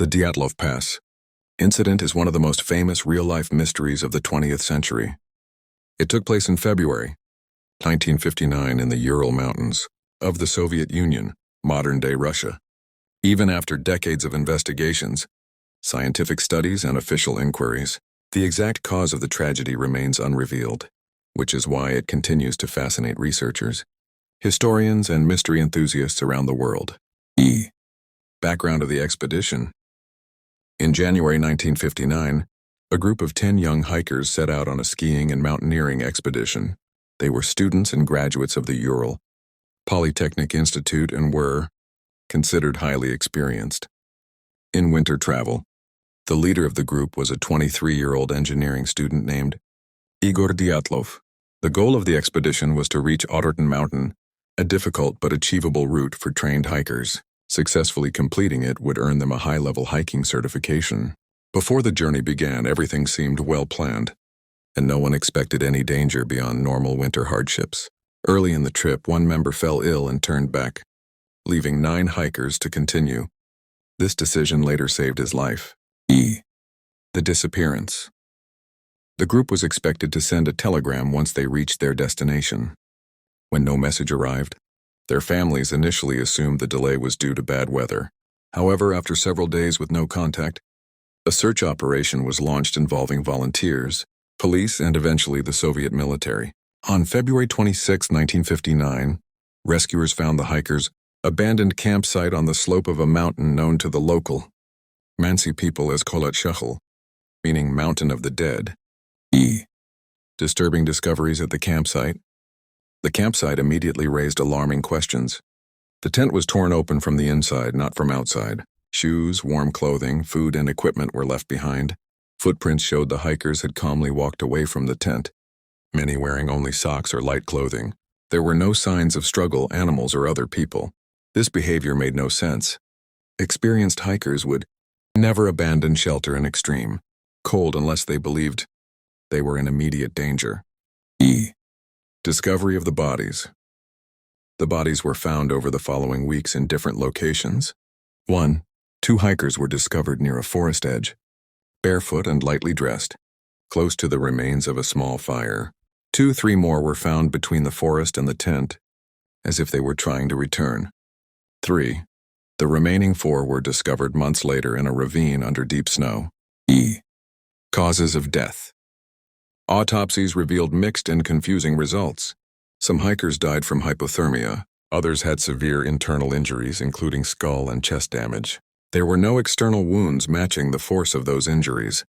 The Dyatlov Pass Incident is one of the most famous real-life mysteries of the 20th century. It took place in February 1959 in the Ural Mountains of the Soviet Union, modern-day Russia. Even after decades of investigations, scientific studies, and official inquiries, the exact cause of the tragedy remains unrevealed, which is why it continues to fascinate researchers, historians, and mystery enthusiasts around the world. Background of the expedition. In January 1959, a group of 10 young hikers set out on a skiing and mountaineering expedition. They were students and graduates of the Ural Polytechnic Institute and were considered highly experienced in winter travel. The leader of the group was a 23-year-old engineering student named Igor Dyatlov. The goal of the expedition was to reach Ural Mountain, a difficult but achievable route for trained hikers. Successfully completing it would earn them a high-level hiking certification. Before the journey began, everything seemed well planned, and no one expected any danger beyond normal winter hardships. Early in the trip, one member fell ill and turned back, leaving 9 hikers to continue. This decision later saved his life. The disappearance. The group was expected to send a telegram once they reached their destination. When no message arrived, their families initially assumed the delay was due to bad weather. However, after several days with no contact, a search operation was launched involving volunteers, police, and eventually the Soviet military. On February 26, 1959, rescuers found the hikers' abandoned campsite on the slope of a mountain known to the local Mansi people as Kolat Shachel, meaning Mountain of the Dead. Disturbing discoveries at the campsite. The campsite immediately raised alarming questions. The tent was torn open from the inside, not from outside. Shoes, warm clothing, food, and equipment were left behind. Footprints showed the hikers had calmly walked away from the tent, many wearing only socks or light clothing. There were no signs of struggle, animals, or other people. This behavior made no sense. Experienced hikers would never abandon shelter in extreme cold unless they believed they were in immediate danger. Discovery of the bodies. The bodies were found over the following weeks in different locations. 1. 2 hikers were discovered near a forest edge, barefoot and lightly dressed, close to the remains of a small fire. 3 more were found between the forest and the tent, as if they were trying to return. 3. The remaining 4 were discovered months later in a ravine under deep snow. Causes of death. Autopsies revealed mixed and confusing results. Some hikers died from hypothermia. Others had severe internal injuries, including skull and chest damage. There were no external wounds matching the force of those injuries.